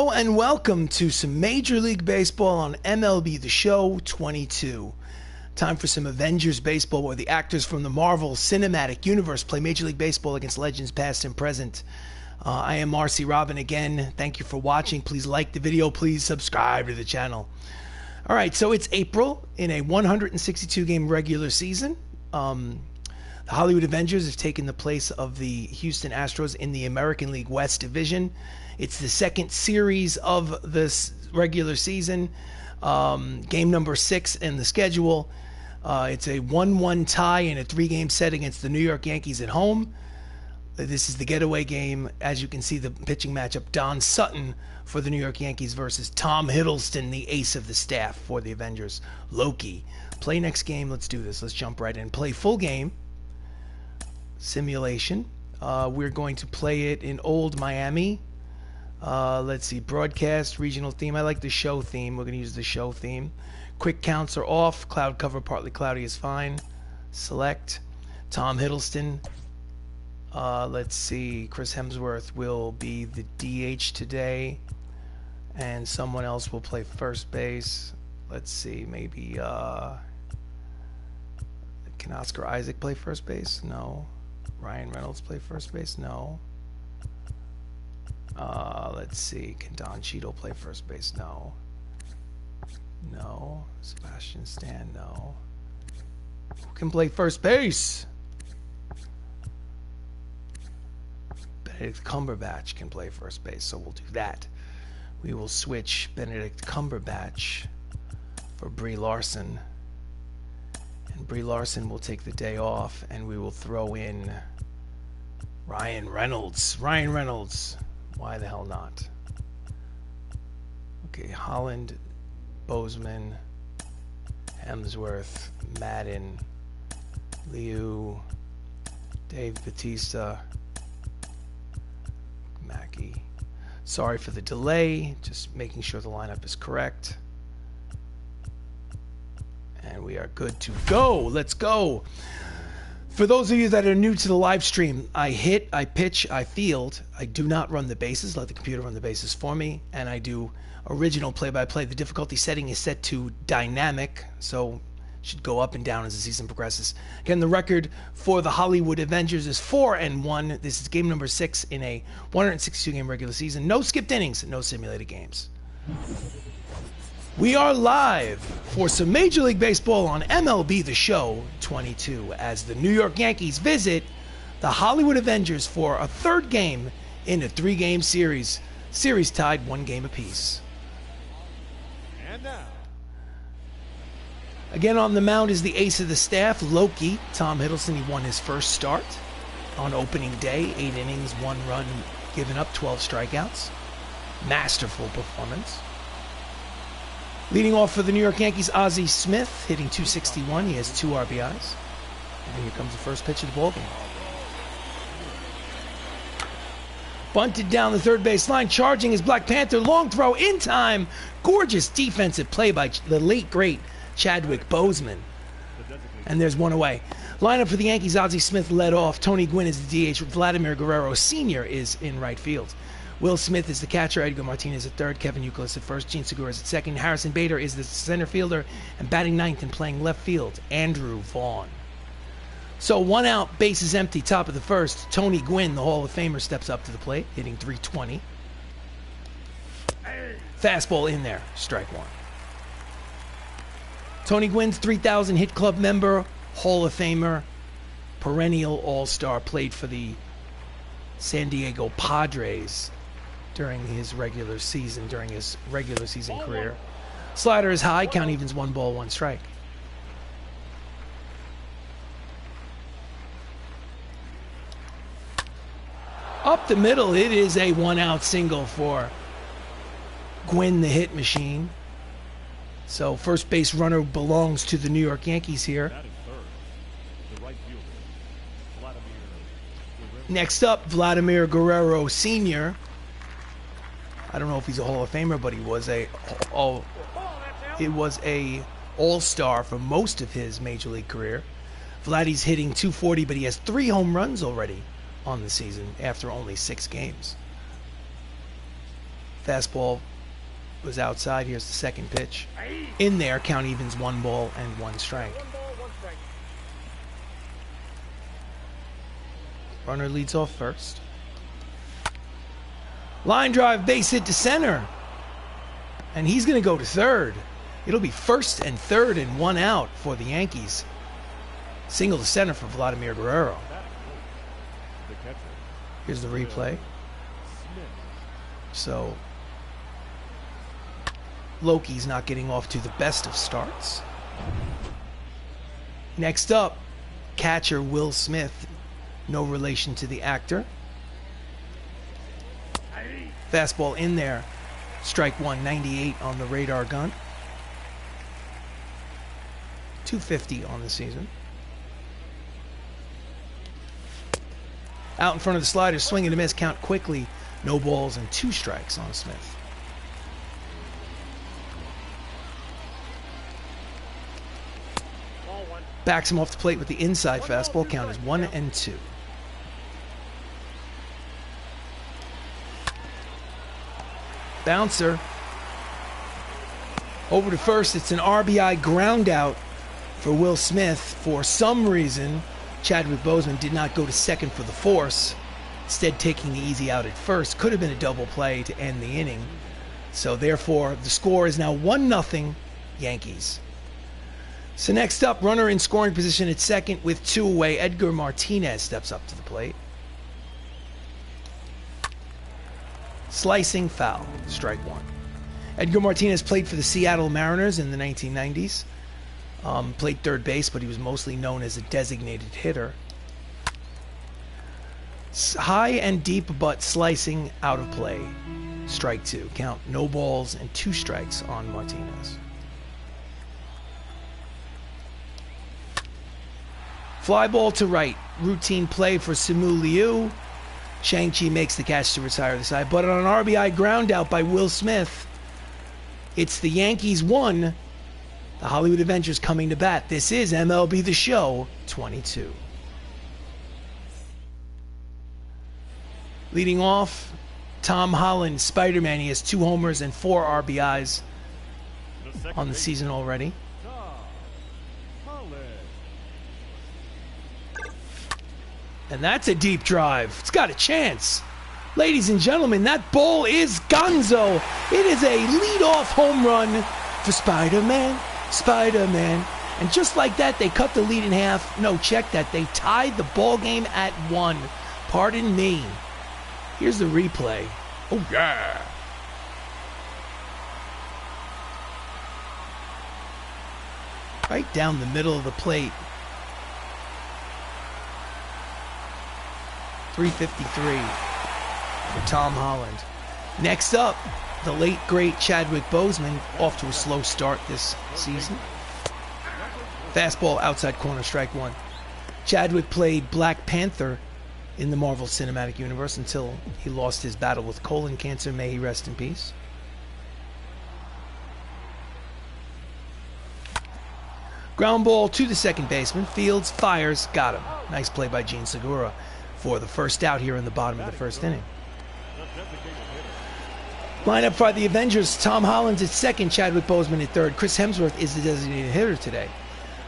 Hello and welcome to some Major League Baseball on MLB The Show 22. Time for some Avengers baseball where the actors from the Marvel Cinematic Universe play Major League Baseball against legends past and present. I am RC Robbin again. Thank you for watching. Please like the video. Please subscribe to the channel. All right, so it's April in a 162-game regular season. The Hollywood Avengers have taken the place of the Houston Astros in the American League West Division. It's the second series of this regular season, game number 6 in the schedule. It's a 1-1 tie in a 3-game set against the New York Yankees at home. This is the getaway game. As you can see, the pitching matchup, Don Sutton for the New York Yankees versus Tom Hiddleston, the ace of the staff for the Avengers, Loki. Play next game. Let's do this. Let's jump right in. Play full game. Simulation. We're going to play it in old Miami. Let's see, broadcast, regional theme. I like the show theme. We're going to use the show theme. Quick counts are off. Cloud cover, partly cloudy is fine. Select. Tom Hiddleston. Let's see, Chris Hemsworth will be the DH today, and someone else will play first base. Let's see, maybe, can Oscar Isaac play first base? No. Ryan Reynolds play first base? No. Let's see. Can Don Cheadle play first base? No. No. Sebastian Stan? No. Who can play first base? Benedict Cumberbatch can play first base, so we'll do that. We will switch Benedict Cumberbatch for Brie Larson. And Brie Larson will take the day off, and we will throw in Ryan Reynolds. Ryan Reynolds. Why the hell not? Okay, Holland, Bozeman, Hemsworth, Madden, Liu, Dave Bautista, Mackey. Sorry for the delay, just making sure the lineup is correct. And we are good to go. Let's go. For those of you that are new to the live stream, I hit, I pitch, I field. I do not run the bases. Let the computer run the bases for me. And I do original play-by-play. The difficulty setting is set to dynamic, so it should go up and down as the season progresses. Again, the record for the Hollywood Avengers is 4-1. This is game number 6 in a 162-game regular season. No skipped innings, no simulated games. We are live for some Major League Baseball on MLB The Show 22 as the New York Yankees visit the Hollywood Avengers for a third game in a 3-game series. Series tied 1 game apiece. And now, again on the mound is the ace of the staff, Loki, Tom Hiddleston. He won his first start on opening day. 8 innings, 1 run given up, 12 strikeouts. Masterful performance. Leading off for the New York Yankees, Ozzie Smith, hitting .261. He has 2 RBIs. And here comes the first pitch of the ballgame. Bunted down the third base line, charging his Black Panther. Long throw in time. Gorgeous defensive play by the late, great Chadwick Boseman. And there's 1 away. Lineup for the Yankees, Ozzie Smith led off. Tony Gwynn is the DH. Vladimir Guerrero Sr. is in right field. Will Smith is the catcher, Edgar Martinez at third, Kevin Youkilis at first, Gene Segura is at second, Harrison Bader is the center fielder, and batting ninth and playing left field, Andrew Vaughn. So 1 out, bases empty, top of the first. Tony Gwynn, the Hall of Famer, steps up to the plate, hitting .320. Fastball in there, strike 1. Tony Gwynn's 3,000 hit club member, Hall of Famer, perennial all-star, played for the San Diego Padres during his regular season career. Slider is high, count evens, 1 ball, 1 strike. Up the middle, it is a 1-out single for Gwynn, the hit machine. So first base runner belongs to the New York Yankees here. Next up, Vladimir Guerrero Sr. I don't know if he's a Hall of Famer, but he was a all-star for most of his Major League career. Vladdy's hitting .240, but he has 3 home runs already on the season after only 6 games. Fastball was outside. Here's the second pitch. In there, count evens, 1 ball and 1 strike. Runner leads off first. Line drive, base hit to center. And he's going to go to third. It'll be first and third and 1 out for the Yankees. Single to center for Vladimir Guerrero. Here's the replay. So Loki's not getting off to the best of starts. Next up, catcher Will Smith. No relation to the actor. Fastball in there. Strike 1, 98 on the radar gun. 250 on the season. Out in front of the slider, swing and a miss, count quickly. No balls and 2 strikes on Smith. Backs him off the plate with the inside fastball. Count is 1 and 2. Bouncer. Over to first. It's an RBI ground out for Will Smith. For some reason, Chadwick Boseman did not go to second for the force, instead taking the easy out at first. Could have been a double play to end the inning. So therefore, the score is now 1-0 Yankees. So next up, runner in scoring position at second with 2 away. Edgar Martinez steps up to the plate. Slicing foul, strike 1. Edgar Martinez played for the Seattle Mariners in the 1990s. Played third base, but he was mostly known as a designated hitter. High and deep, but slicing out of play. Strike 2. Count no balls and 2 strikes on Martinez. Fly ball to right. Routine play for Simu Liu. Shang Chi makes the catch to retire the side, but on an RBI ground out by Will Smith, it's the Yankees 1, the Hollywood Avengers coming to bat. This is MLB The Show 22. Leading off, Tom Holland, Spider-Man. He has 2 homers and 4 RBIs on the season already. And that's a deep drive. It's got a chance. Ladies and gentlemen, that ball is gonzo. It is a leadoff home run for Spider-Man. Spider-Man. And just like that, they cut the lead in half. No, check that. They tied the ball game at 1. Pardon me. Here's the replay. Oh, yeah. Right down the middle of the plate. 353 for Tom Holland. Next up, the late, great Chadwick Boseman, off to a slow start this season. Fastball outside corner, strike 1. Chadwick played Black Panther in the Marvel Cinematic Universe until he lost his battle with colon cancer. May he rest in peace. Ground ball to the second baseman. Fields fires, got him. Nice play by Gene Segura for the first out here in the bottom of the first inning. Lineup for the Avengers: Tom Holland at second, Chadwick Boseman at third. Chris Hemsworth is the designated hitter today.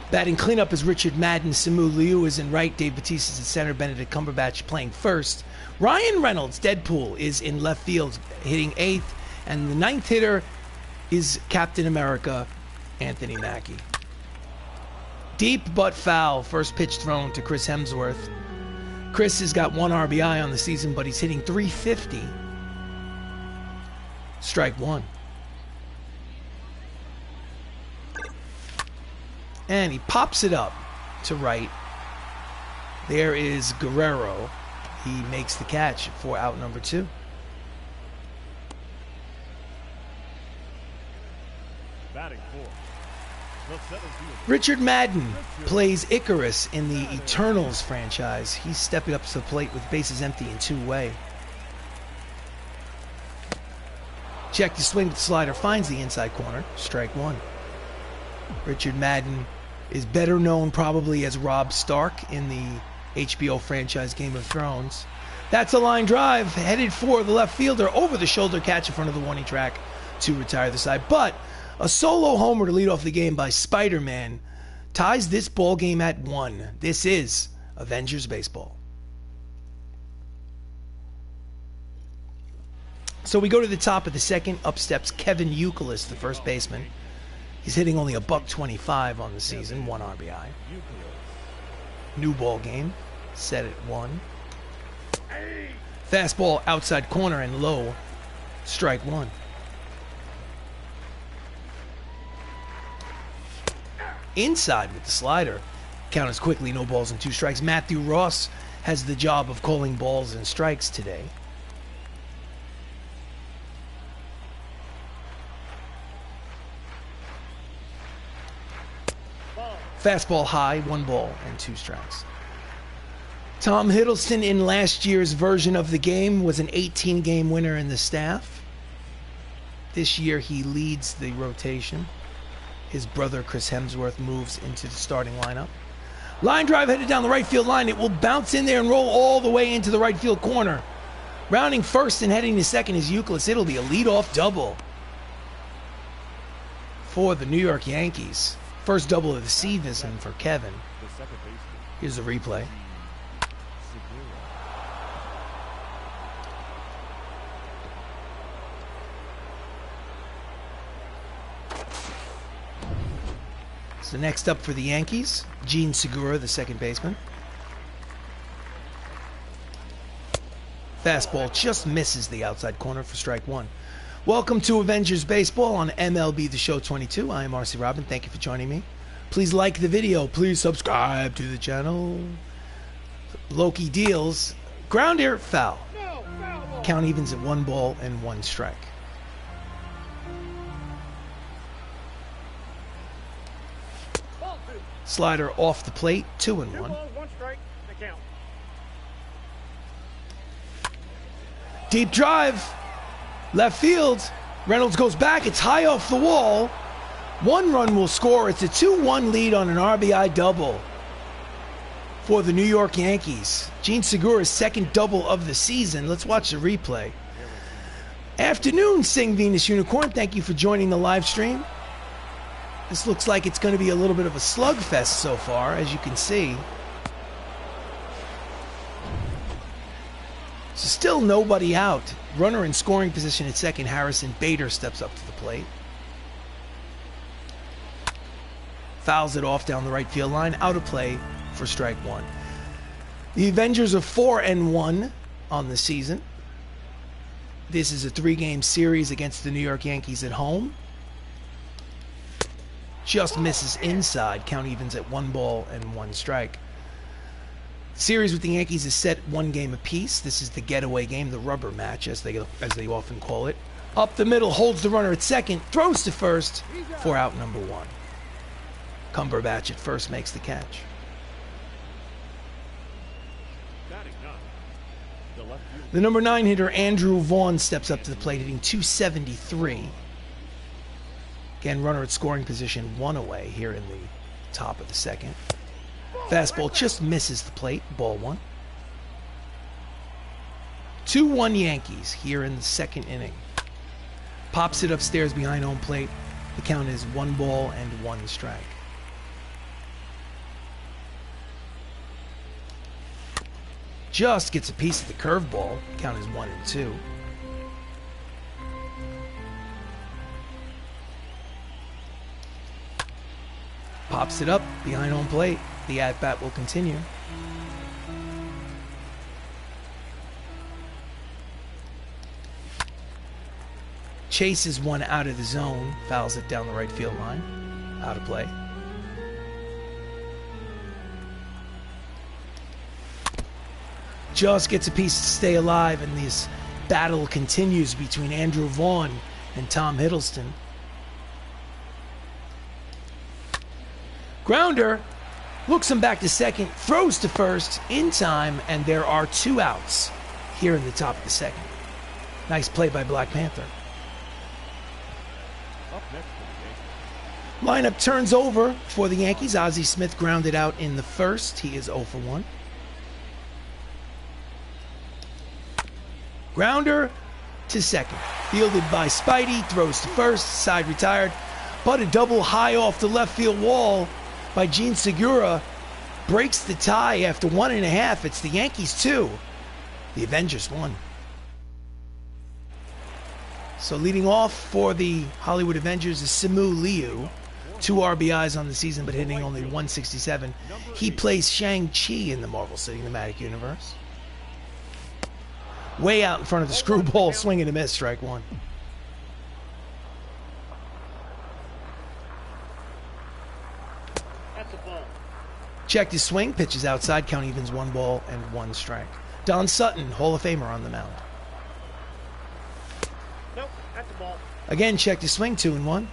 Batting cleanup is Richard Madden. Simu Liu is in right. Dave Bautista is at center. Benedict Cumberbatch playing first. Ryan Reynolds, Deadpool, is in left field hitting 8th. And the 9th hitter is Captain America, Anthony Mackie. Deep but foul. First pitch thrown to Chris Hemsworth. Chris has got 1 RBI on the season, but he's hitting 350. Strike 1. And he pops it up to right. There is Guerrero. He makes the catch for out number 2. Batting 4. Richard Madden plays Icarus in the Eternals franchise. He's stepping up to the plate with bases empty and 2 away. Check the swing with the slider, finds the inside corner, strike 1. Richard Madden is better known probably as Robb Stark in the HBO franchise Game of Thrones. That's a line drive headed for the left fielder, over the shoulder catch in front of the warning track to retire the side. But a solo homer to lead off the game by Spider-Man ties this ball game at 1. This is Avengers baseball. So we go to the top of the second. Up steps Kevin Youkilis, the first baseman. He's hitting only a $125 on the season, 1 RBI. New ball game, set at 1. Fastball outside corner and low, strike 1. Inside with the slider. Count is quickly, no balls and 2 strikes. Matthew Ross has the job of calling balls and strikes today. Fastball high, 1 ball and 2 strikes. Tom Hiddleston in last year's version of the game was an 18-game winner in the staff. This year he leads the rotation. His brother Chris Hemsworth moves into the starting lineup. Line drive headed down the right field line. It will bounce in there and roll all the way into the right field corner. Rounding first and heading to second is Youkilis. It'll be a leadoff double for the New York Yankees. First double of the season for Kevin. Here's the replay. So next up for the Yankees, Gene Segura, the second baseman. Fastball just misses the outside corner for strike 1. Welcome to Avengers Baseball on MLB The Show 22. I am RC Robbin. Thank you for joining me. Please like the video. Please subscribe to the channel. Loki deals. Grounder, foul. Count evens at 1 ball and 1 strike. Slider off the plate, 2-1. 2 balls, 1 strike, the count. Deep drive. Left field. Reynolds goes back. It's high off the wall. 1 run will score. It's a 2-1 lead on an RBI double for the New York Yankees. Gene Segura's second double of the season. Let's watch the replay. Afternoon, Sing Venus Unicorn. Thank you for joining the live stream. This looks like it's going to be a little bit of a slugfest so far, as you can see. So still nobody out. Runner in scoring position at second. Harrison Bader steps up to the plate. Fouls it off down the right field line. Out of play for strike 1. The Avengers are 4-1 on the season. This is a 3-game series against the New York Yankees at home. Just misses inside. Count evens at 1 ball and 1 strike. Series with the Yankees is set 1 game apiece. This is the getaway game, the rubber match, as they often call it. Up the middle, holds the runner at second, throws to first for out number 1. Cumberbatch at first makes the catch. The number 9 hitter, Andrew Vaughn, steps up to the plate, hitting .273. Again, runner at scoring position, 1 away here in the top of the second. Fastball just misses the plate, ball 1. 2-1 Yankees here in the second inning. Pops it upstairs behind home plate. The count is 1 ball and 1 strike. Just gets a piece of the curveball. Count is 1-2. Pops it up behind home plate. The at-bat will continue. Chases one out of the zone. Fouls it down the right field line. Out of play. Just gets a piece to stay alive, and this battle continues between Andrew Vaughn and Tom Hiddleston. Grounder looks him back to second, throws to first in time, and there are 2 outs here in the top of the second. Nice play by Black Panther. Lineup turns over for the Yankees. Ozzie Smith grounded out in the first. He is 0 for 1. Grounder to second. Fielded by Spidey, throws to first, side retired. But a double high off the left field wall by Gene Segura breaks the tie after 1.5. It's the Yankees 2. The Avengers 1. So leading off for the Hollywood Avengers is Simu Liu. 2 RBIs on the season, but hitting only 167. He plays Shang Chi in the Marvel Cinematic Universe. Way out in front of the screwball, swing and a miss, strike 1. That's a ball. Checked his swing, pitches outside, count evens, 1 ball and 1 strike. Don Sutton, Hall of Famer on the mound. Nope, that's a ball. Again, checked his swing, 2-1.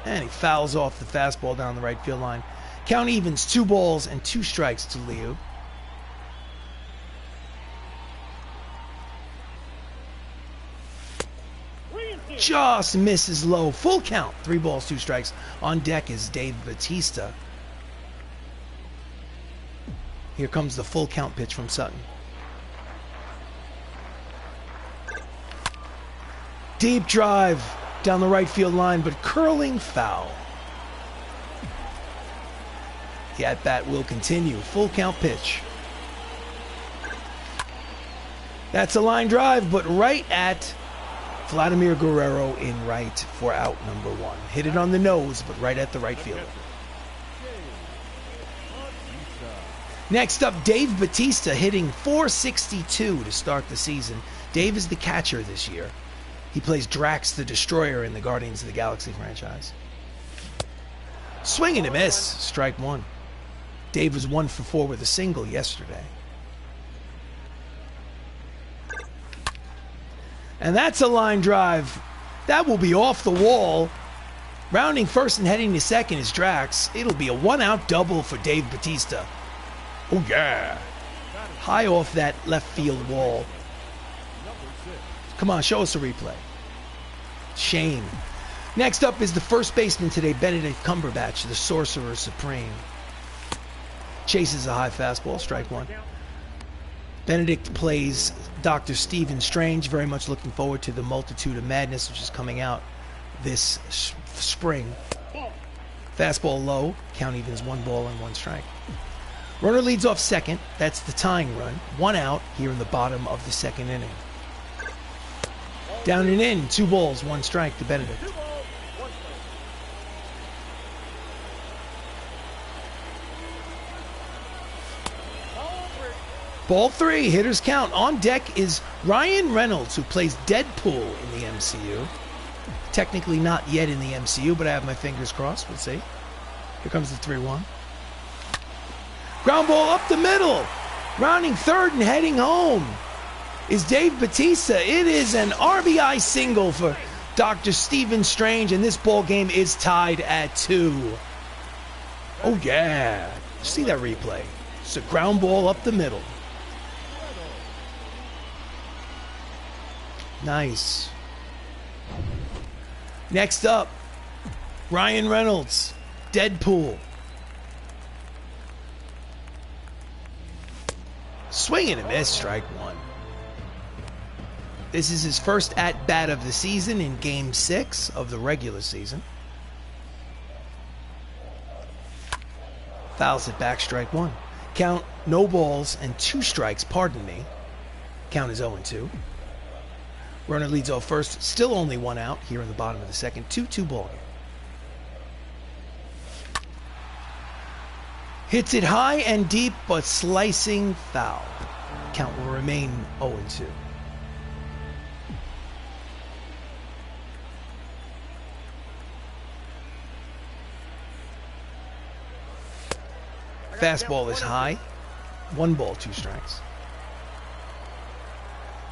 And he fouls off the fastball down the right field line. Count evens, 2 balls and 2 strikes to Liu. Just misses low. Full count. 3 balls, 2 strikes. On deck is Dave Bautista. Here comes the full count pitch from Sutton. Deep drive down the right field line, but curling foul. The at-bat will continue. Full count pitch. That's a line drive, but right at Vladimir Guerrero in right for out number 1. Hit it on the nose, but right at the right fielder. Next up, Dave Bautista hitting .462 to start the season. Dave is the catcher this year. He plays Drax the Destroyer in the Guardians of the Galaxy franchise. Swing and a miss, strike 1. Dave was 1 for 4 with a single yesterday. And that's a line drive. That will be off the wall. Rounding first and heading to second is Drax. It'll be a 1-out double for Dave Bautista. Oh yeah. High off that left field wall. Come on, show us a replay. Shame. Next up is the first baseman today, Benedict Cumberbatch, the Sorcerer Supreme. Chases a high fastball, strike 1. Benedict plays Dr. Stephen Strange. Very much looking forward to the Multitude of Madness, which is coming out this spring. Fastball low, count evens, 1 ball and 1 strike. Runner leads off second. That's the tying run. 1 out here in the bottom of the 2nd inning. Down and in, 2 balls, 1 strike to Benedict. Ball 3, hitters count. On deck is Ryan Reynolds, who plays Deadpool in the MCU. Technically not yet in the MCU, but I have my fingers crossed. We'll see. Here comes the 3-1. Ground ball up the middle. Rounding third and heading home is Dave Bautista. It is an RBI single for Dr. Stephen Strange, and this ball game is tied at 2. Oh yeah. See that replay. It's a ground ball up the middle. Nice. Next up, Ryan Reynolds, Deadpool. Swing and a miss, strike 1. This is his first at-bat of the season in Game 6 of the regular season. Fouls it back, strike 1. Count, no balls and 2 strikes, pardon me. Count is 0-2. Runner leads off first, still only 1 out here in the bottom of the 2nd. 2-2 ball game. Hits it high and deep, but slicing foul. Count will remain 0-2. Fastball is high. 1 ball, 2 strikes.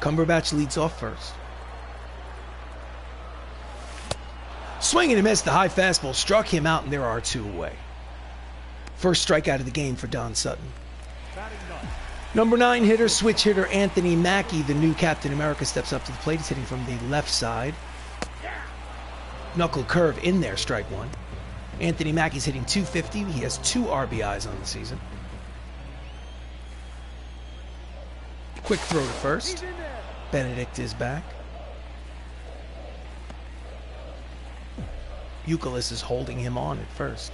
Cumberbatch leads off first. Swing and a miss. The high fastball struck him out, and there are 2 away. First strikeout of the game for Don Sutton. Number 9 hitter, switch hitter Anthony Mackie, the new Captain America, steps up to the plate. He's hitting from the left side. Knuckle curve in there, strike 1. Anthony Mackie's hitting .250. He has 2 RBIs on the season. Quick throw to first. Benedict is back. Youkilis is holding him on at first.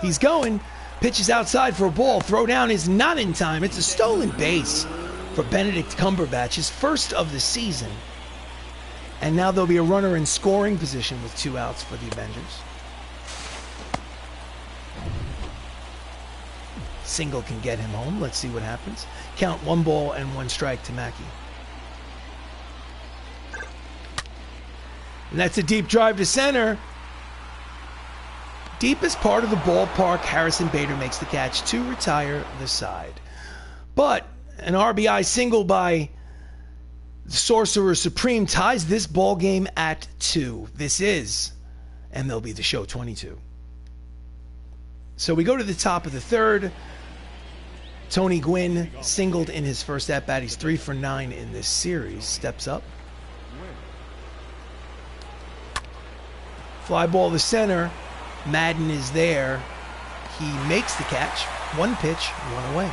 He's going. Pitches outside for a ball. Throw down is not in time. It's a stolen base for Benedict Cumberbatch, his first of the season. And now there'll be a runner in scoring position with 2 outs for the Avengers. Single can get him home. Let's see what happens. Count 1 ball and 1 strike to Mackey. And that's a deep drive to center. Deepest part of the ballpark, Harrison Bader makes the catch to retire the side. But an RBI single by the Sorcerer Supreme ties this ball game at 2. This is MLB The Show 22. So we go to the top of the third. Tony Gwynn singled in his first at-bat. He's 3 for 9 in this series. Steps up. Fly ball to center. Madden is there. He makes the catch. 1 pitch, 1 away.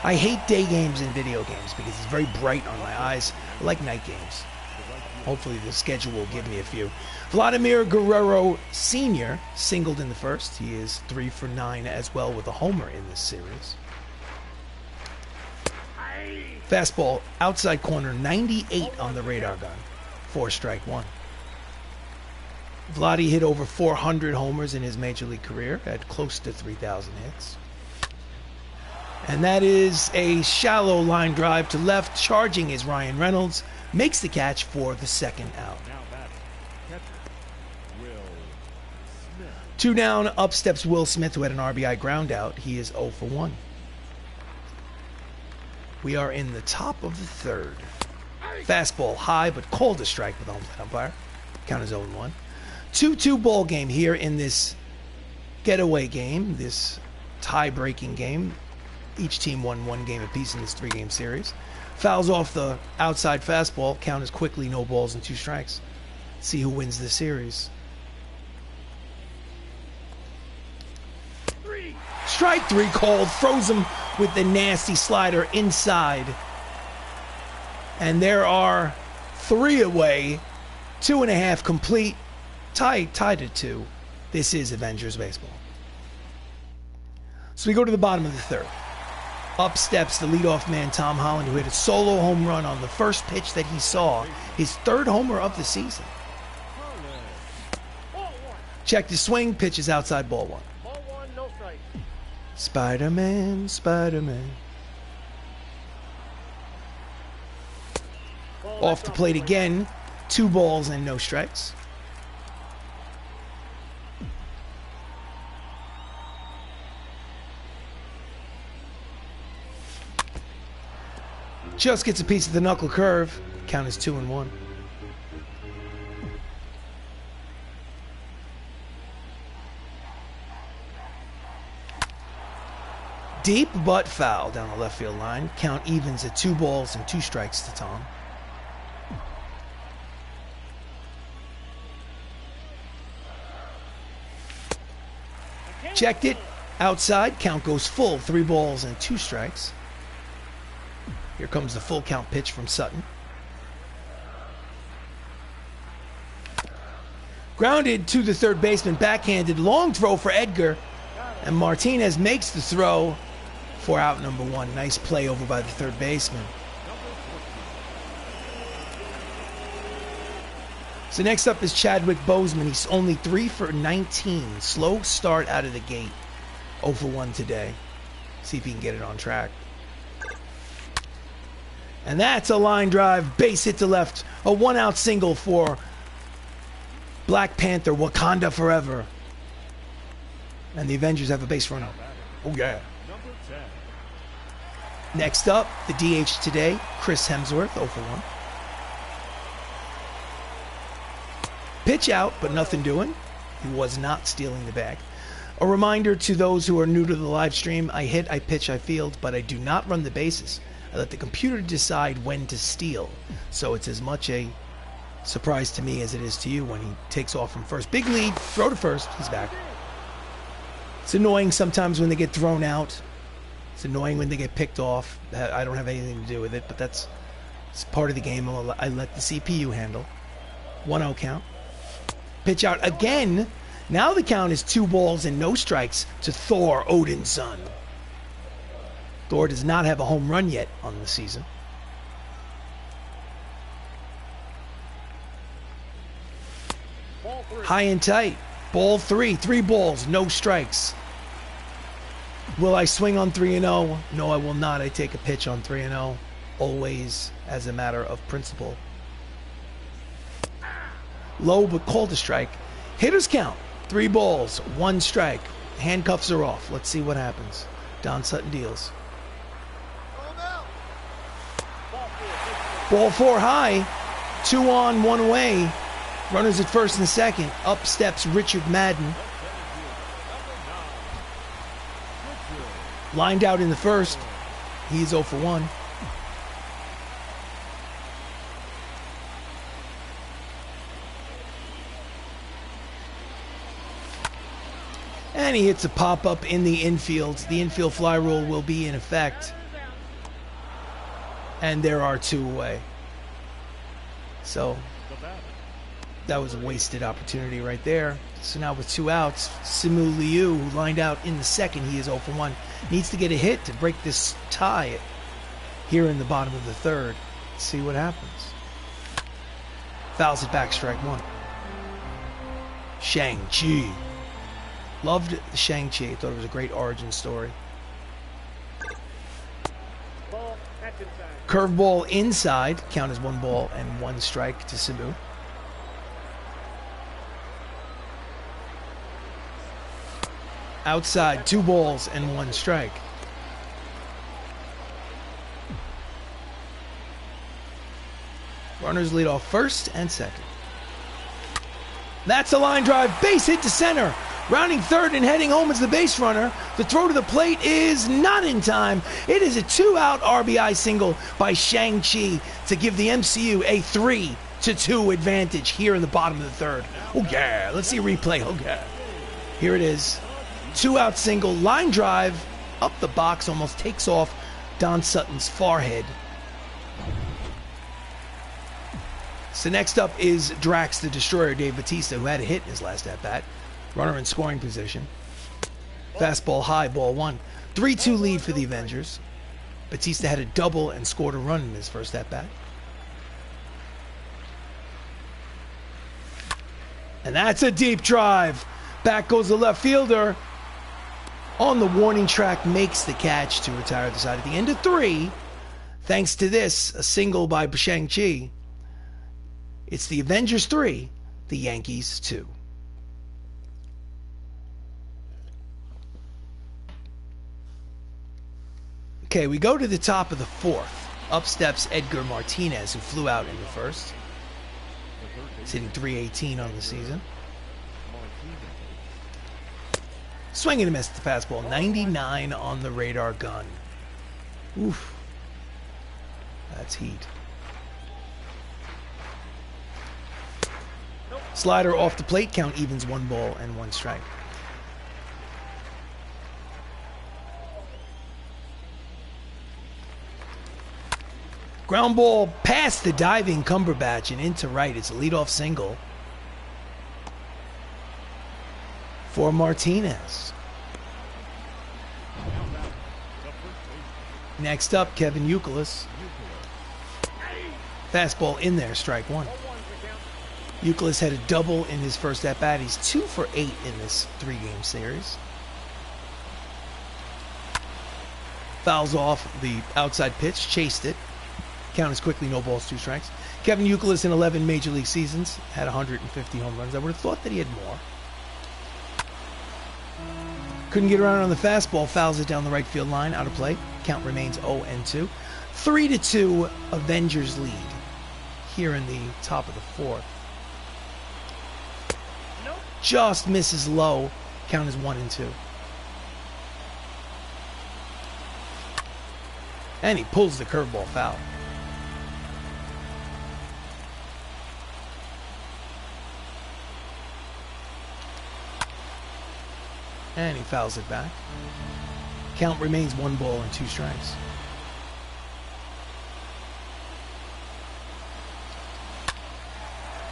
I hate day games in video games because it's very bright on my eyes. I like night games. Hopefully the schedule will give me a few. Vladimir Guerrero Sr. singled in the first. He is 3 for 9 as well with a homer in this series. Fastball outside corner, 98 on the radar gun. 4 strike 1. Vladdy hit over 400 homers in his major league career, had close to 3,000 hits. And that is a shallow line drive to left. Charging is Ryan Reynolds. Makes the catch for the 2nd out. 2 down, up steps Will Smith, who had an RBI ground out. He is 0 for 1. We are in the top of the 3rd. Fastball high, but called a strike with the home plate umpire. Count is 0-1. 2-2 ball game here in this getaway game, this tie-breaking game. Each team won 1 game apiece in this 3-game series. Fouls off the outside fastball. Count is quickly no balls and 2 strikes. See who wins the series. Strike 3 called. Throws him with the nasty slider inside. And there are 3 away. 2.5 complete. Tied at 2. This is Avengers baseball. So we go to the bottom of the 3rd. Up steps the leadoff man, Tom Holland, who hit a solo home run on the first pitch that he saw. His 3rd homer of the season. Check the swing. Pitch is outside, ball 1. Ball 1, no strike. Spider-Man, Spider-Man. Off the plate again. 2 balls and no strikes. Just gets a piece of the knuckle curve. Count is 2-1. Deep but foul down the left field line. Count evens at 2 balls and 2 strikes to Tom. Checked it. Outside. Count goes full. 3 balls and 2 strikes. Here comes the full count pitch from Sutton. Grounded to the 3rd baseman, backhanded, long throw for Edgar. And Martinez makes the throw for out number 1. Nice play over by the 3rd baseman. So next up is Chadwick Boseman. He's only 3 for 19. Slow start out of the gate. 0 for 1 today. See if he can get it on track. And that's a line drive, base hit to left. A 1-out single for Black Panther, Wakanda Forever. And the Avengers have a base runner. Oh, yeah. Next up, the DH today, Chris Hemsworth, 0 for 1. Pitch out, but nothing doing. He was not stealing the bag. A reminder to those who are new to the live stream, I hit, I pitch, I field, but I do not run the bases. I let the computer decide when to steal. So it's as much a Surprise to me as it is to you when he takes off from first. Big lead, throw to first, he's back. It's annoying sometimes when they get thrown out. It's annoying when they get picked off. I don't have anything to do with it, but it's part of the game. I let the CPU handle. 1-0 count. Pitch out again. Now the count is 2 balls and no strikes to Thor, Odin's son. Thor does not have a home run yet on the season. High and tight. Ball 3. 3 balls, no strikes. Will I swing on 3-0? No, I will not. I take a pitch on 3-0. Always as a matter of principle. Low but called a strike. Hitters count. 3 balls, 1 strike. Handcuffs are off. Let's see what happens. Don Sutton deals. Ball 4 high. 2 on, 1 away. Runners at first and second. Up steps Richard Madden. Lined out in the first. He's 0 for 1. And he hits a pop-up in the infield. The infield fly rule will be in effect. And there are 2 away. So that was a wasted opportunity right there. So now with 2 outs, Simu Liu, who lined out in the second, he is 0 for 1. Needs to get a hit to break this tie here in the bottom of the third. Let's see what happens. Fouls it back, strike 1. Shang Chi. Loved Shang Chi. Thought it was a great origin story. Curveball inside. Count as 1 ball and 1 strike to Simu. Outside, 2 balls and 1 strike. Runners lead off first and second. That's a line drive. Base hit to center. Rounding third and heading home is the base runner. The throw to the plate is not in time. It is a 2-out RBI single by Shang Chi to give the MCU a 3-2 advantage here in the bottom of the third. Oh yeah, let's see a replay. Oh yeah. Here it is. 2-out single, line drive, up the box, almost takes off Don Sutton's forehead. So next up is Drax the Destroyer, Dave Bautista, who had a hit in his last at-bat. Runner in scoring position. Fastball high, ball 1. 3-2 lead for the Avengers. Bautista had a double and scored a run in his first at-bat. And that's a deep drive. Back goes the left fielder. On the warning track, makes the catch to retire the side at the end of 3. Thanks to this, a single by Shang-Chi. It's the Avengers 3, the Yankees 2. Okay, we go to the top of the 4th. Up steps Edgar Martinez, who flew out in the first. He's hitting .318 on the season. Swing and a miss at the fastball. 99 on the radar gun. Oof. That's heat. Slider off the plate. Count evens 1 ball and 1 strike. Ground ball past the diving Cumberbatch and into right. It's a leadoff single for Martinez. Next up, Kevin Youkilis. Fastball in there, strike 1. Youkilis had a double in his first at-bat. He's 2 for 8 in this 3-game series. Fouls off the outside pitch, chased it. Count is quickly, no balls, 2 strikes. Kevin Youkilis in 11 Major League seasons had 150 home runs. I would have thought that he had more. Couldn't get around on the fastball. Fouls it down the right field line, out of play. Count remains 0-2. 3-2 Avengers lead here in the top of the 4th. Just misses low. Count is 1-2. And he pulls the curveball foul. And he fouls it back. Count remains 1 ball and 2 strikes.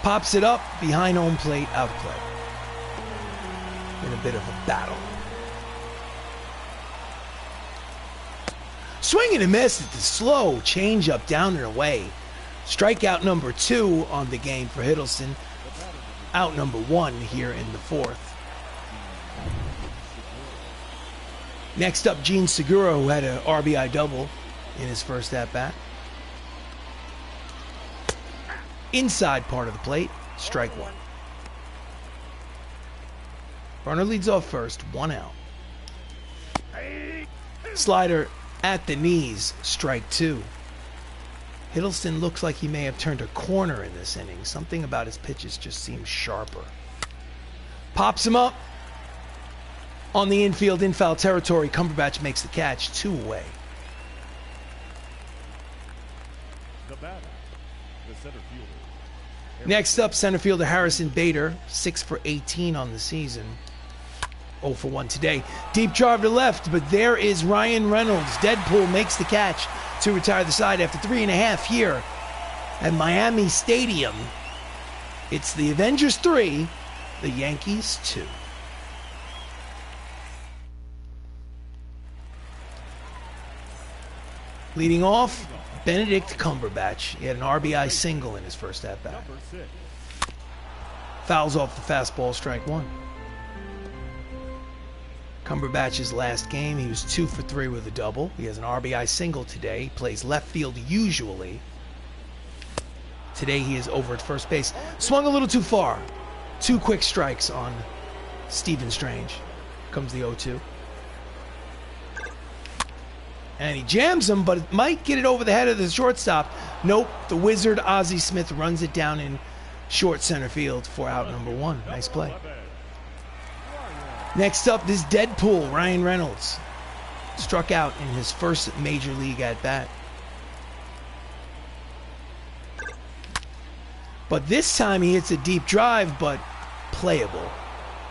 Pops it up behind home plate, out play. In a bit of a battle. Swing and a miss at the slow changeup down and away. Strikeout number 2 on the game for Hiddleston. Out number 1 here in the 4th. Next up, Gene Segura, who had an RBI double in his first at-bat. Inside part of the plate, strike 1. Runner leads off first, 1 out. Slider at the knees, strike 2. Hiddleston looks like he may have turned a corner in this inning. Something about his pitches just seems sharper. Pops him up. On the infield, in foul territory, Cumberbatch makes the catch, 2 away. The batter, the center fielder. Next up, center fielder Harrison Bader, 6 for 18 on the season. 0 for 1 today. Deep drive to left, but there is Ryan Reynolds. Deadpool makes the catch to retire the side after 3.5 here at Miami Stadium. It's the Avengers 3, the Yankees 2. Leading off, Benedict Cumberbatch. He had an RBI single in his first at-bat. Fouls off the fastball, strike 1. Cumberbatch's last game, he was 2 for 3 with a double. He has an RBI single today. He plays left field usually. Today he is over at first base. Swung a little too far. 2 quick strikes on Stephen Strange. Comes the 0-2. And he jams him, but it might get it over the head of the shortstop. Nope, the wizard Ozzie Smith runs it down in short center field for out number 1. Nice play. Next up, this Deadpool, Ryan Reynolds. Struck out in his first major league at-bat. But this time he hits a deep drive, but playable,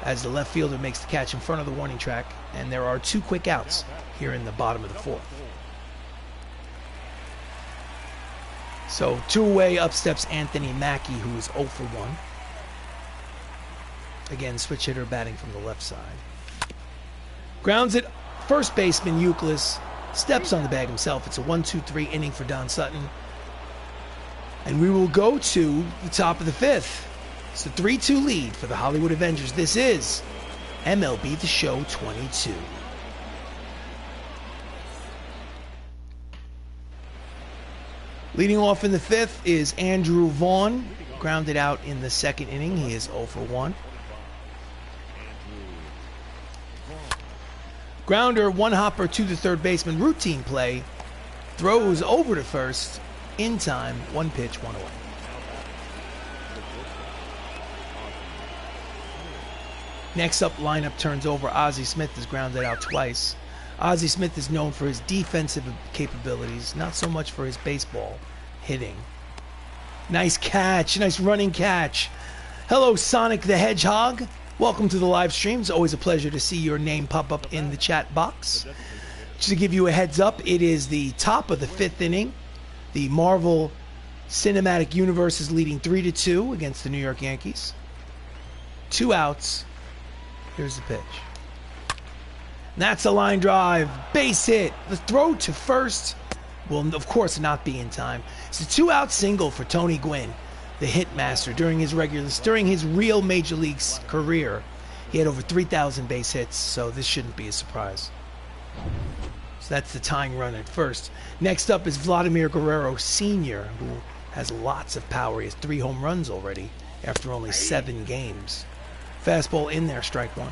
as the left fielder makes the catch in front of the warning track, and there are 2 quick outs here in the bottom of the 4th. So 2 away, up steps Anthony Mackie, who is 0 for 1. Again, switch hitter batting from the left side. Grounds it, first baseman Euclid steps on the bag himself. It's a 1-2-3 inning for Don Sutton. And we will go to the top of the 5th. It's a 3-2 lead for the Hollywood Avengers. This is MLB The Show 22. Leading off in the 5th is Andrew Vaughn. Grounded out in the 2nd inning. He is 0 for 1. Grounder, 1 hopper to the third baseman. Routine play. Throws over to first. In time. 1 pitch, 1 away. Next up, lineup turns over. Ozzie Smith is grounded out twice. Ozzie Smith is known for his defensive capabilities, not so much for his baseball hitting. Nice catch, nice running catch. Hello, Sonic the Hedgehog. Welcome to the live stream. It's always a pleasure to see your name pop up in the chat box. Just to give you a heads up, it is the top of the 5th inning. The Marvel Cinematic Universe is leading 3-2 against the New York Yankees. 2 outs. Here's the pitch. And that's a line drive. Base hit. The throw to first will, of course, not be in time. It's a 2-out single for Tony Gwynn, the hitmaster, during his real Major Leagues career. He had over 3,000 base hits, so this shouldn't be a surprise. So that's the tying run at first. Next up is Vladimir Guerrero Sr., who has lots of power. He has 3 home runs already after only 7 games. Fastball in there, strike 1.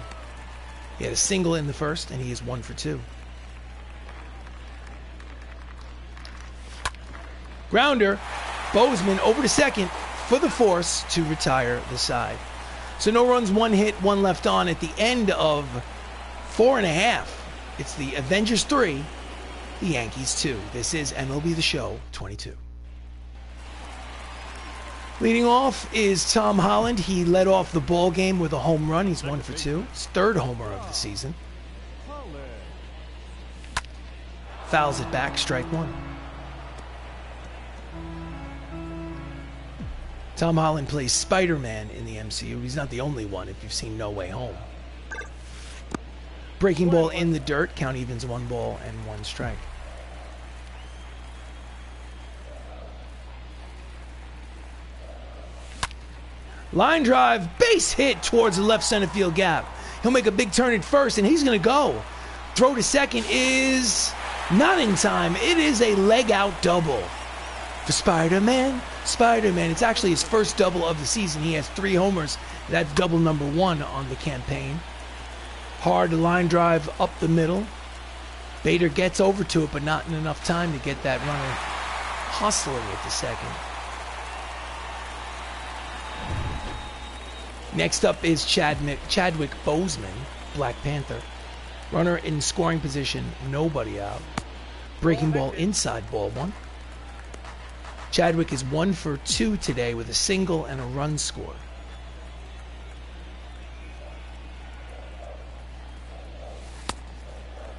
He had a single in the first, and he is 1 for 2. Grounder, Bozeman over to second for the force to retire the side. So no runs, 1 hit, 1 left on at the end of 4.5. It's the Avengers 3, the Yankees 2. This is MLB The Show 22. Leading off is Tom Holland. He led off the ball game with a home run. He's 1 for 2. His third homer of the season. Fouls it back, strike 1. Tom Holland plays Spider-Man in the MCU. He's not the only one if you've seen No Way Home. Breaking ball in the dirt. Count evens 1 ball and 1 strike. Line drive, base hit towards the left center field gap. He'll make a big turn at first, and he's going to go. Throw to second is not in time. It is a leg-out double for Spider-Man. Spider-Man, it's actually his first double of the season. He has 3 homers. That's double number 1 on the campaign. Hard line drive up the middle. Bader gets over to it, but not in enough time to get that runner hustling at the second. Next up is Chadwick Boseman, Black Panther. Runner in scoring position, nobody out. Breaking ball inside, ball 1. Chadwick is 1 for 2 today with a single and a run scored.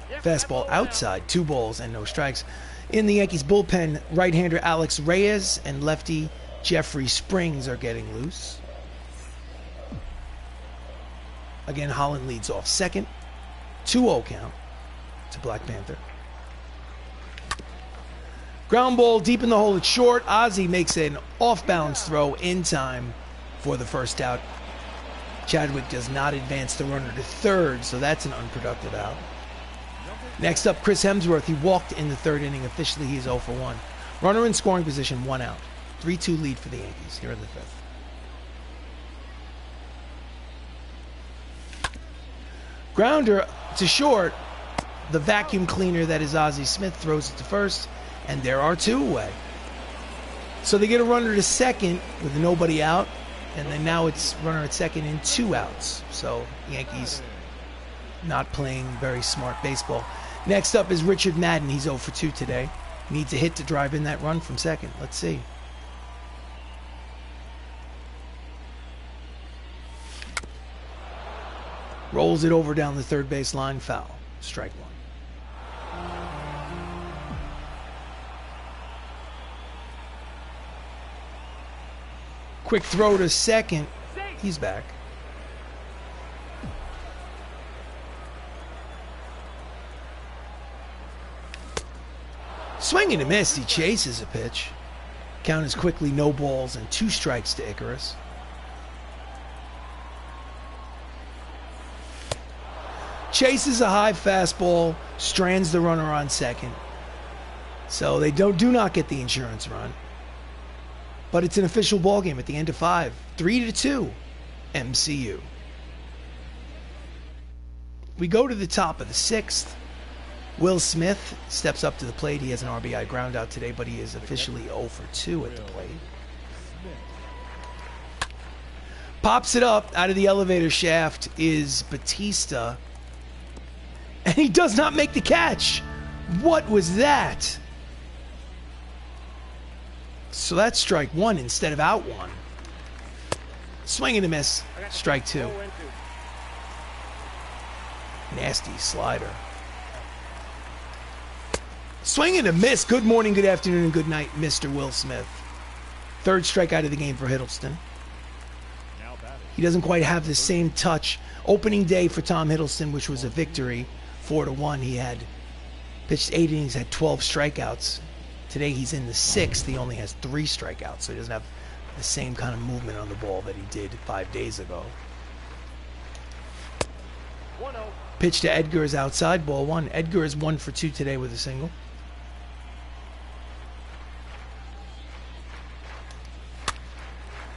Fastball outside, 2 balls and no strikes. In the Yankees bullpen, right-hander Alex Reyes and lefty Jeffrey Springs are getting loose. Again, Holland leads off second. 2-0 count to Black Panther. Ground ball deep in the hole. It's short. Ozzie makes an off-balance throw in time for the first out. Chadwick does not advance the runner to third, so that's an unproductive out. Next up, Chris Hemsworth. He walked in the 3rd inning. Officially, he's 0 for 1. Runner in scoring position, 1 out. 3-2 lead for the Yankees here in the 5th. Grounder to short. The vacuum cleaner that is Ozzie Smith throws it to first, and there are 2 away. So they get a runner to second with nobody out, and then now it's runner at second and 2 outs. So Yankees not playing very smart baseball. Next up is Richard Madden. He's 0 for 2 today. Needs a hit to drive in that run from second. Let's see. Rolls it over down the third base line, foul. Strike 1. Quick throw to second. He's back. Swing and a miss. He chases a pitch. Count is quickly no balls and 2 strikes to Icarus. Chases a high fastball, strands the runner on second. So they do not get the insurance run. But it's an official ball game at the end of 5. 3-2, MCU. We go to the top of the 6th. Will Smith steps up to the plate. He has an RBI ground out today, but he is officially 0 for 2 at the plate. Pops it up out of the elevator shaft is Batista. And he does not make the catch. What was that? So that's strike 1 instead of out 1. Swing and a miss. Strike 2. Nasty slider. Swing and a miss. Good morning, good afternoon, and good night, Mr. Will Smith. 3rd strikeout of the game for Hiddleston. He doesn't quite have the same touch. Opening day for Tom Hiddleston, which was a victory. 4-1. He had pitched 8 innings, had 12 strikeouts. Today he's in the 6th. He only has 3 strikeouts, so he doesn't have the same kind of movement on the ball that he did 5 days ago. 1-0. Pitch to Edgar is outside, ball 1. Edgar is 1 for 2 today with a single.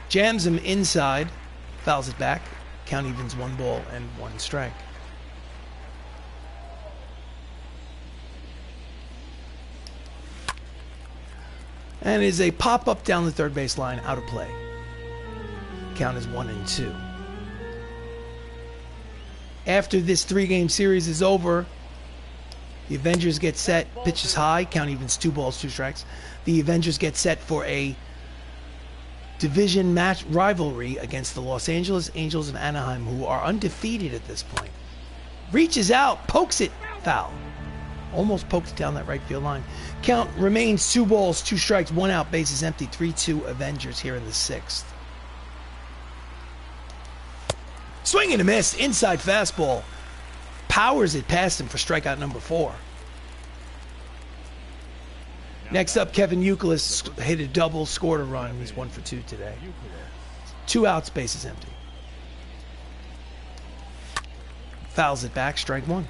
Jams him inside, fouls it back. Count evens 1 ball and 1 strike. And is a pop-up down the third base line, out of play. Count is 1-2. After this 3-game series is over, the Avengers get set, pitches high, count evens 2 balls, 2 strikes. The Avengers get set for a division match rivalry against the Los Angeles Angels of Anaheim, who are undefeated at this point. Reaches out, pokes it, foul. Almost poked it down that right field line. Count remains 2 balls, 2 strikes, 1 out, bases empty, 3-2 Avengers here in the 6th. Swing and a miss, inside fastball. Powers it past him for strikeout number 4. Next up, Kevin Youkilis hit a double, scored a run. He's 1 for 2 today. 2 outs, bases empty. Fouls it back, strike 1.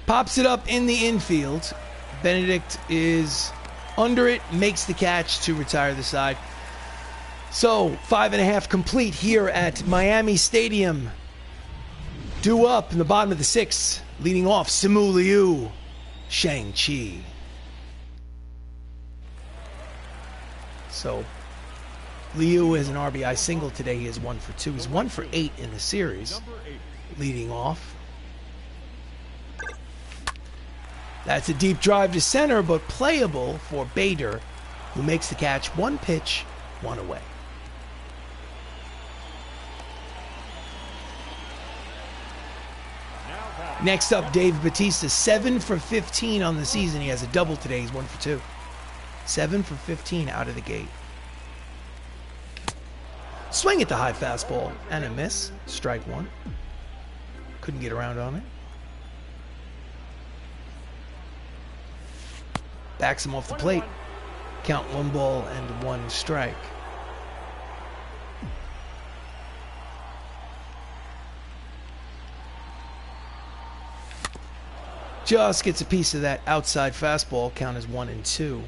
Pops it up in the infield. Benedict is under it, makes the catch to retire the side. So, 5.5 complete here at Miami Stadium. Due up in the bottom of the 6th, leading off Simu Liu, Shang Chi. So, Liu has an RBI single today. He is 1 for 2. He's 1 for 8 in the series, leading off. That's a deep drive to center, but playable for Bader, who makes the catch. 1 pitch, 1 away. Next up, Dave Bautista, 7 for 15 on the season. He has a double today. He's 1 for 2. 7 for 15 out of the gate. Swing at the high fastball and a miss. Strike 1. Couldn't get around on it. Backs him off the plate. Count 1 ball and 1 strike. Just gets a piece of that outside fastball. Count is 1 and 2.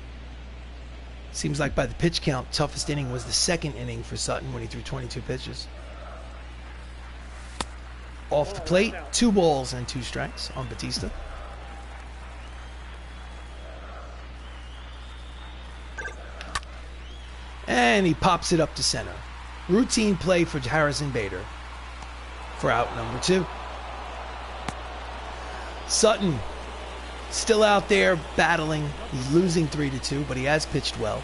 Seems like by the pitch count, toughest inning was the 2nd inning for Sutton when he threw 22 pitches. Off the plate, 2 balls and 2 strikes on Bautista. And he pops it up to center. Routine play for Harrison Bader for out number 2. Sutton still out there battling. He's losing 3-2, but he has pitched well.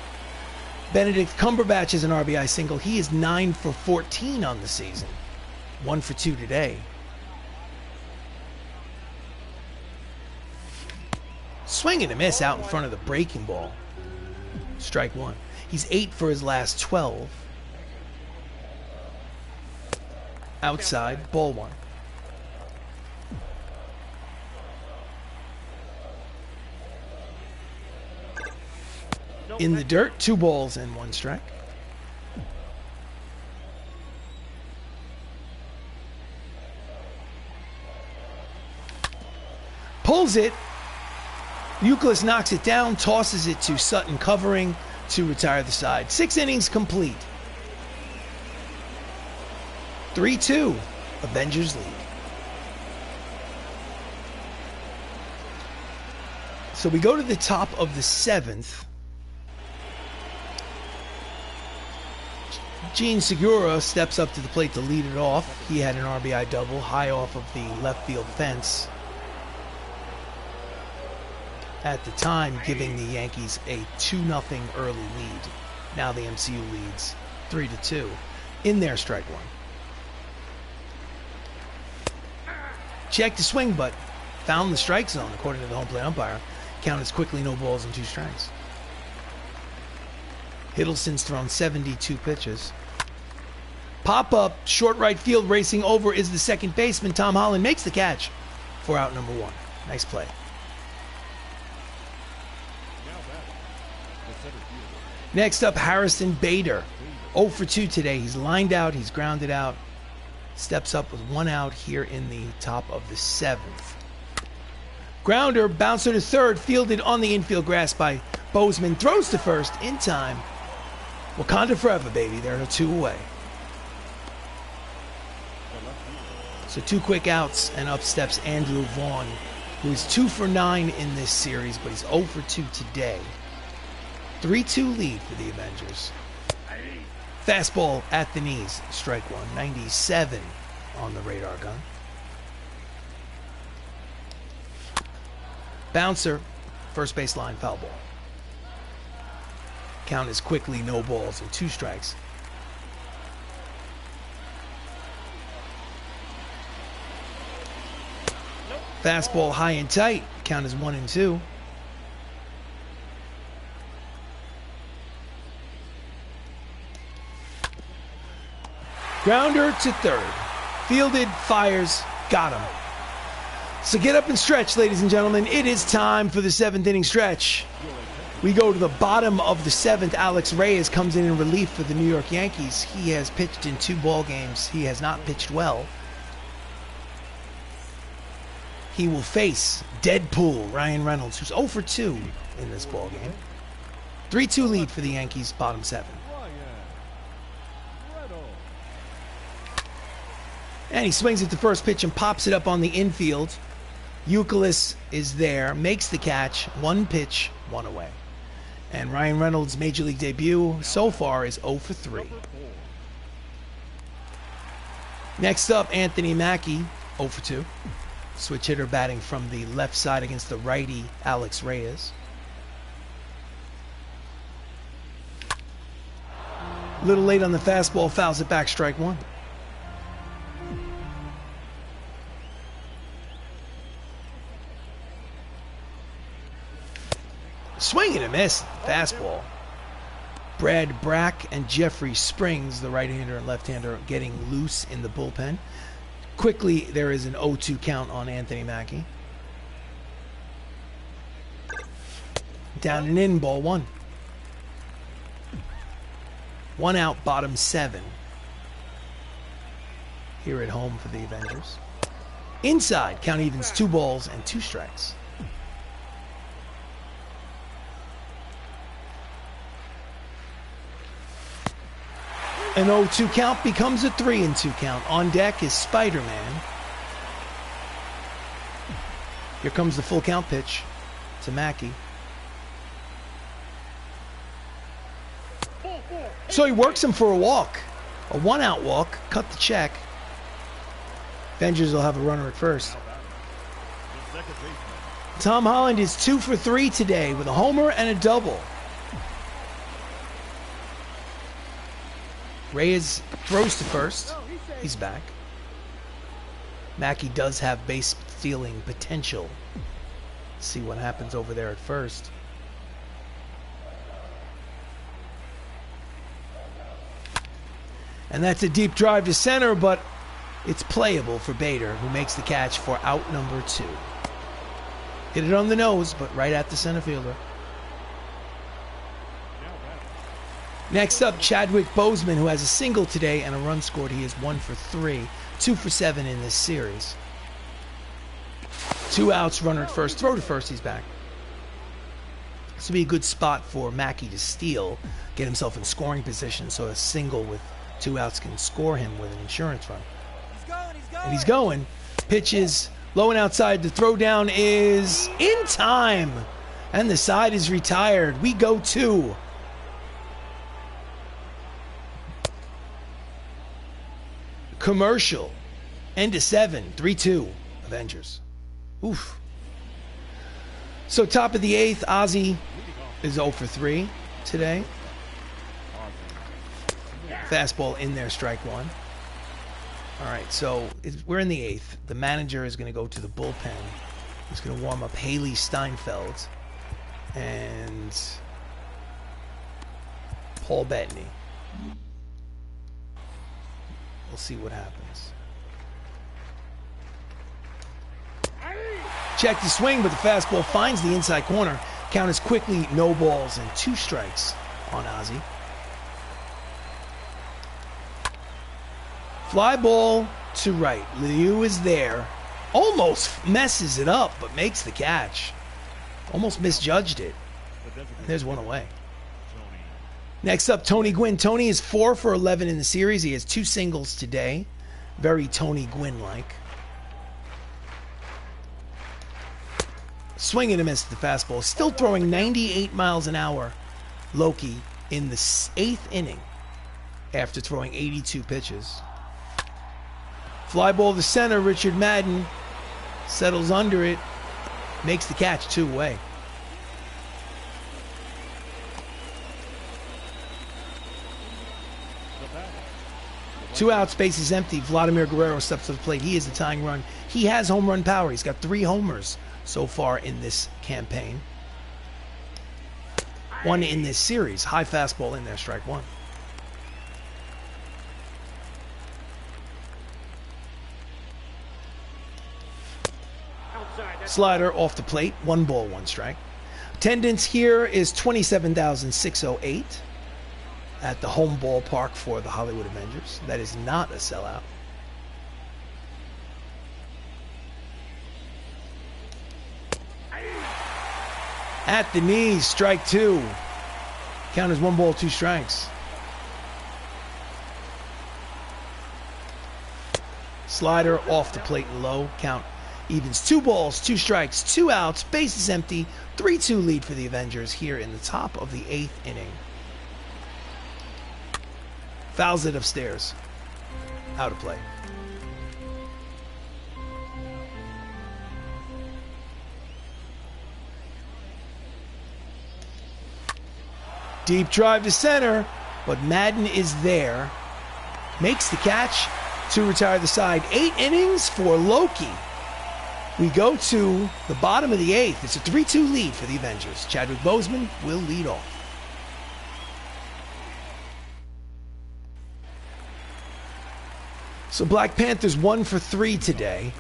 Benedict Cumberbatch is an RBI single. He is 9 for 14 on the season. 1 for 2 today. Swing and a miss out in front of the breaking ball. Strike 1. He's 8 for his last 12. Outside, ball 1. In the dirt, 2 balls and 1 strike. Pulls it. Youkilis knocks it down, tosses it to Sutton covering to retire the side. 6 innings complete. 3-2, Avengers lead. So we go to the top of the 7th. Gene Segura steps up to the plate to lead it off. He had an RBI double high off of the left field fence at the time, giving the Yankees a 2-0 early lead. Now the MCU leads 3-2 in their strike 1. Checked the swing, but found the strike zone according to the home plate umpire. Count is quickly no balls and 2 strikes. Hiddleston's thrown 72 pitches. Pop up, short right field, racing over is the second baseman. Tom Holland makes the catch for out number 1. Nice play. Next up, Harrison Bader. 0 for 2 today. He's lined out, he's grounded out. Steps up with 1 out here in the top of the 7th. Grounder, bouncer to third, fielded on the infield grass by Bozeman. Throws to first in time. Wakanda forever, baby. They're 2 away. So 2 quick outs, and up steps Andrew Vaughn, who is 2 for 9 in this series, but he's 0 for 2 today. 3-2 lead for the Avengers. Fastball at the knees. Strike 1. 97 on the radar gun. Bouncer, first baseline, foul ball. Count is quickly no balls and 2 strikes. Fastball high and tight. Count is 1-2. Grounder to third. Fielded, fires, got him. So get up and stretch, ladies and gentlemen. It is time for the 7th inning stretch. We go to the bottom of the 7th. Alex Reyes comes in relief for the New York Yankees. He has pitched in 2 ball games. He has not pitched well. He will face Deadpool Ryan Reynolds, who's 0 for 2 in this ball game. 3-2 lead for the Yankees, bottom 7. And he swings at the first pitch and pops it up on the infield. Youkilis is there, makes the catch. 1 pitch, 1 away. And Ryan Reynolds' Major League debut so far is 0 for 3. Next up, Anthony Mackie, 0 for 2. Switch hitter batting from the left side against the righty, Alex Reyes. A little late on the fastball, fouls it back, strike 1. Swing and a miss. Fastball. Brad Brack and Jeffrey Springs, the right-hander and left-hander, getting loose in the bullpen. Quickly, there is an 0-2 count on Anthony Mackie. Down and in, ball 1. 1 out, bottom 7. Here at home for the Avengers. Inside, count evens 2 balls and 2 strikes. An 0-2 count becomes a 3-2 count. On deck is Spider-Man. Here comes the full count pitch to Mackie. So he works him for a walk. A 1-out walk. Cut the check. Avengers will have a runner at first. Tom Holland is 2 for 3 today with a homer and a double. Reyes throws to first. He's back. Mackie does have base stealing potential. See what happens over there at first. And that's a deep drive to center, but it's playable for Bader, who makes the catch for out number 2. Hit it on the nose, but right at the center fielder. Next up, Chadwick Boseman, who has a single today and a run scored. He is 1 for 3, 2 for 7 in this series. 2 outs, runner at first, throw to first, he's back. This would be a good spot for Mackie to steal, get himself in scoring position, so a single with 2 outs can score him with an insurance run. And he's going. Pitch is low and outside. The throw down is in time. And the side is retired. We go 2. Commercial. End of 7. 3-2. Avengers. Oof. So top of the 8th, Ozzy is 0 for 3 today. Fastball in there, strike 1. All right, so we're in the 8th. The manager is going to go to the bullpen. He's going to warm up Haley Steinfeld and Paul Bettany. We'll see what happens. Check the swing, but the fastball finds the inside corner. Count is quickly no balls and 2 strikes on Ozzy. Fly ball to right. Liu is there. Almost messes it up, but makes the catch. Almost misjudged it. There's 1 away. Next up, Tony Gwynn. Tony is 4 for 11 in the series. He has 2 singles today. Very Tony Gwynn-like. Swing and a miss at the fastball. Still throwing 98 miles an hour. Loki in the 8th inning after throwing 82 pitches. Fly ball to center. Richard Madden settles under it. Makes the catch, 2 away. Two outs, bases empty. Vladimir Guerrero steps to the plate. He is the tying run. He has home run power. He's got 3 homers so far in this campaign. 1 in this series. High fastball in there, strike 1. Slider off the plate. 1 ball, 1 strike. Attendance here is 27,608 at the home ballpark for the Hollywood Avengers. That is not a sellout. At the knees, strike 2. Count is 1 ball, 2 strikes. Slider off the plate and low. Count evens 2 balls, 2 strikes, 2 outs, bases empty. 3-2 lead for the Avengers here in the top of the 8th inning. Fouls it upstairs. Out of play. Deep drive to center, but Madden is there. Makes the catch to retire the side. 8 innings for Loki. We go to the bottom of the 8th. It's a 3-2 lead for the Avengers. Chadwick Boseman will lead off. So Black Panthers 1 for 3 today.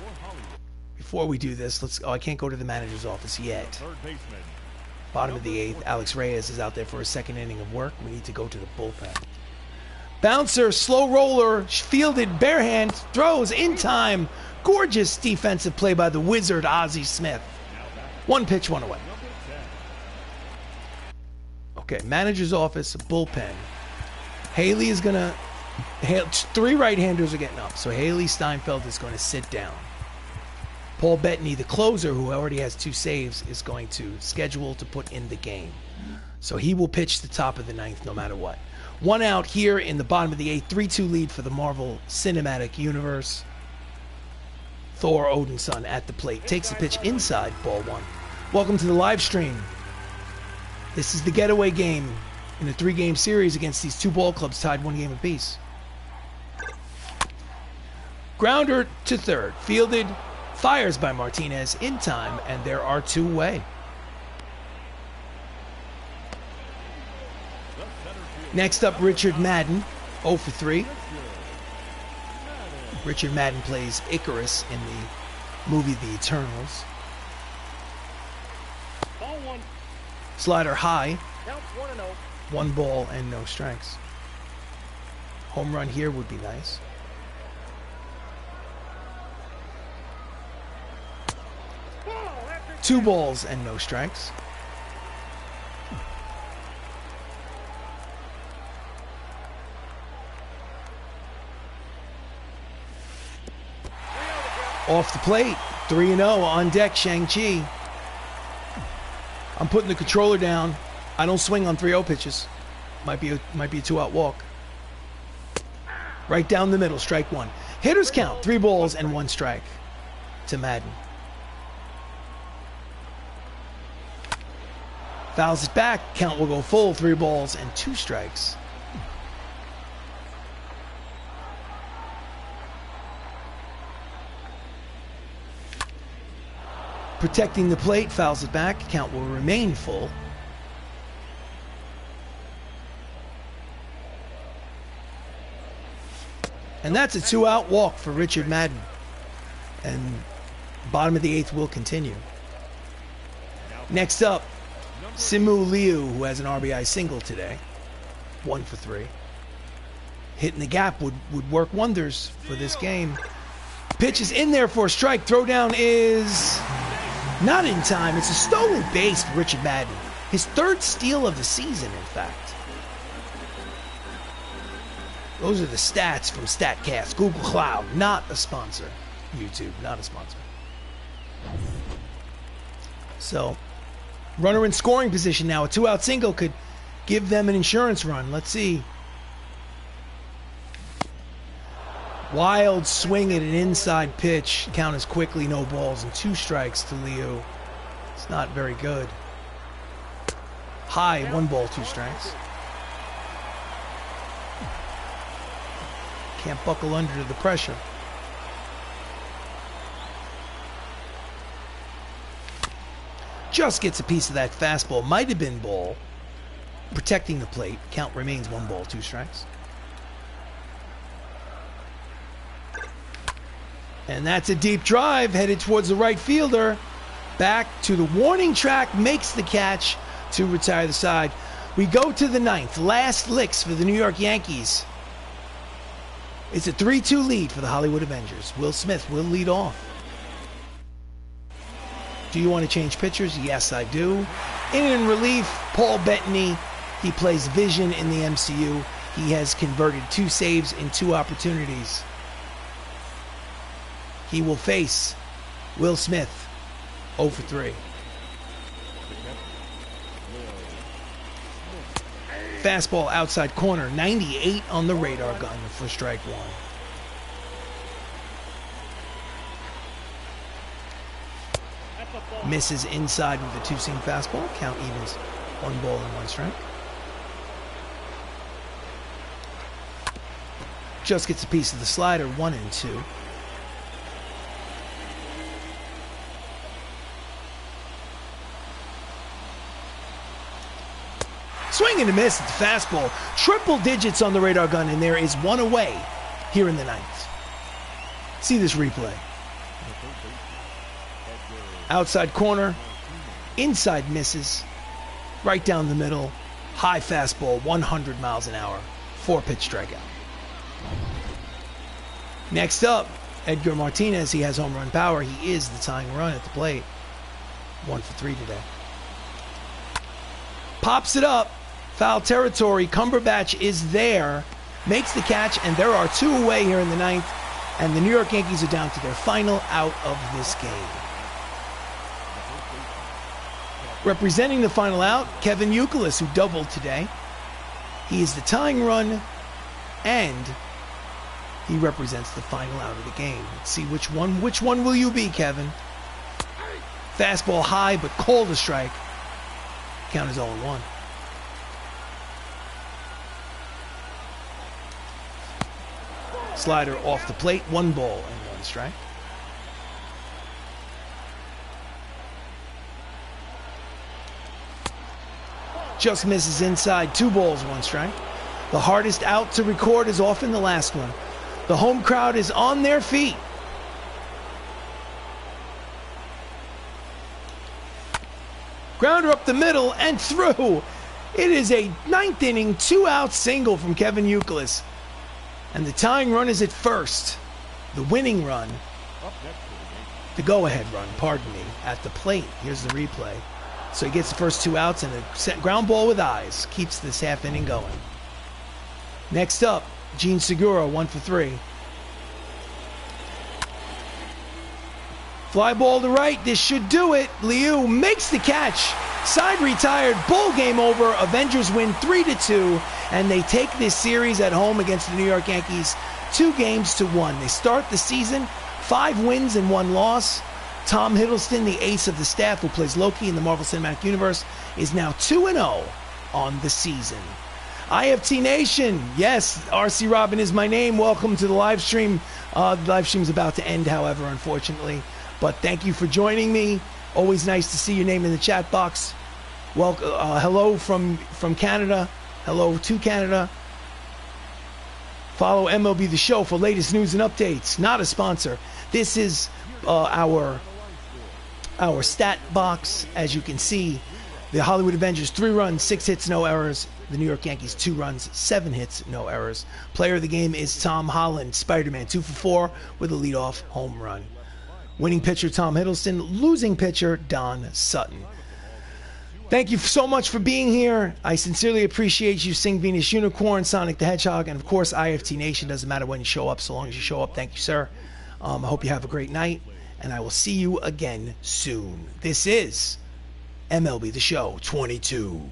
Before we do this, let's. Oh, I can't go to the manager's office yet. Bottom of the 8th. Alex Reyes is out there for a 2nd inning of work. We need to go to the bullpen. Bouncer, slow roller, fielded, bare hand, throws in time. Gorgeous defensive play by the wizard, Ozzie Smith. 1 pitch, 1 away. Okay, manager's office, bullpen. Haley is going to... 3 right-handers are getting up, so Haley Steinfeld is going to sit down. Paul Bettany, the closer, who already has 2 saves, is going to schedule to put in the game. So he will pitch the top of the 9th no matter what. 1 out here in the bottom of the 8th. 3-2 lead for the Marvel Cinematic Universe. Thor Odinson at the plate. Takes the pitch inside, ball 1. Welcome to the live stream. This is the getaway game in a 3-game series against these 2 ball clubs tied 1 game apiece. Grounder to third. Fielded. Fires by Martinez in time, and there are 2 away. Next up, Richard Madden, 0 for 3. Richard Madden plays Icarus in the movie The Eternals. Slider high. 1 ball and no strikes. Home run here would be nice. Two balls and no strikes. Off the plate, 3-0 on deck, Shang Chi. I'm putting the controller down. I don't swing on 3-0 pitches. Might be a 2-out walk. Right down the middle, strike 1. Hitters count, 3 balls and 1 strike to Madden. Fouls it back, count will go full, 3 balls and 2 strikes. Protecting the plate, fouls it back, count will remain full. And that's a 2-out walk for Richard Madden. And bottom of the 8th will continue. Next up, Simu Liu, who has an RBI single today. 1 for 3. Hitting the gap would work wonders for this game. Pitch is in there for a strike. Throwdown is not in time. It's a stolen base for Richard Madden. His 3rd steal of the season, in fact. Those are the stats from StatCast. Google Cloud, not a sponsor. YouTube, not a sponsor. So, runner in scoring position now. A 2-out single could give them an insurance run. Let's see. Wild swing at an inside pitch. Count is quickly, no balls and 2 strikes to Liu. It's not very good. High, 1 ball, 2 strikes. Can't buckle under to the pressure. Just gets a piece of that fastball. Might have been ball. Protecting the plate. Count remains 1 ball, 2 strikes. And that's a deep drive headed towards the right fielder. Back to the warning track. Makes the catch to retire the side. We go to the 9th. Last licks for the New York Yankees. It's a 3-2 lead for the Hollywood Avengers. Will Smith will lead off. Do you want to change pitchers? Yes, I do. In relief, Paul Bettany. He plays Vision in the MCU. He has converted 2 saves in 2 opportunities. He will face Will Smith, 0 for 3. Fastball outside corner, 98 on the radar gun for strike 1. Misses inside with a 2-seam fastball. Count evens 1 ball and 1 strike. Just gets a piece of the slider, 1 and 2. Swing and a miss at the fastball. Triple digits on the radar gun, and there is 1 away here in the 9th. See this replay. Outside corner, inside misses, right down the middle, high fastball, 100 miles an hour, 4-pitch strikeout. Next up, Edgar Martinez. He has home run power. He is the tying run at the plate. 1 for 3 today. Pops it up. Foul territory. Cumberbatch is there. Makes the catch, and there are 2 away here in the 9th. And the New York Yankees are down to their final out of this game. Representing the final out, Kevin Youkilis, who doubled today. He is the tying run, and he represents the final out of the game. Let's see which one will you be, Kevin? Fastball high, but called a strike. Count is 0-1. Slider off the plate, 1 ball and 1 strike. Just misses inside, 2 balls, 1 strike. The hardest out to record is often the last one. The home crowd is on their feet. Grounder up the middle and through. It is a 9th inning, 2-out single from Kevin Youkilis. And the tying run is at first. The winning run, the go-ahead run, pardon me, at the plate. Here's the replay. So he gets the first 2 outs and a ground ball with eyes. Keeps this half inning going. Next up, Gene Segura, 1 for 3. Fly ball to right. This should do it. Liu makes the catch. Side retired. Ball game over. Avengers win 3-2. And they take this series at home against the New York Yankees 2-1. They start the season 5 wins and 1 loss. Tom Hiddleston, the ace of the staff who plays Loki in the Marvel Cinematic Universe, is now 2-0 on the season. IFT Nation, yes, RC Robbin is my name. Welcome to the live stream. The live stream's about to end, however, unfortunately. But thank you for joining me. Always nice to see your name in the chat box. Welcome, hello from Canada. Hello to Canada. Follow MLB The Show for latest news and updates. Not a sponsor. This is our stat box. As you can see, the Hollywood Avengers 3 runs, 6 hits, no errors. The New York Yankees 2 runs, 7 hits, no errors. Player of the game is Tom Holland, Spider-Man, 2 for 4 with a leadoff home run. Winning pitcher Tom Hiddleston, losing pitcher Don Sutton. Thank you so much for being here. I sincerely appreciate you, Sing Venus Unicorn, Sonic the Hedgehog, and of course IFT Nation. Doesn't matter when you show up, so long as you show up. Thank you, sir. I hope you have a great night, and I will see you again soon. This is MLB The Show 22.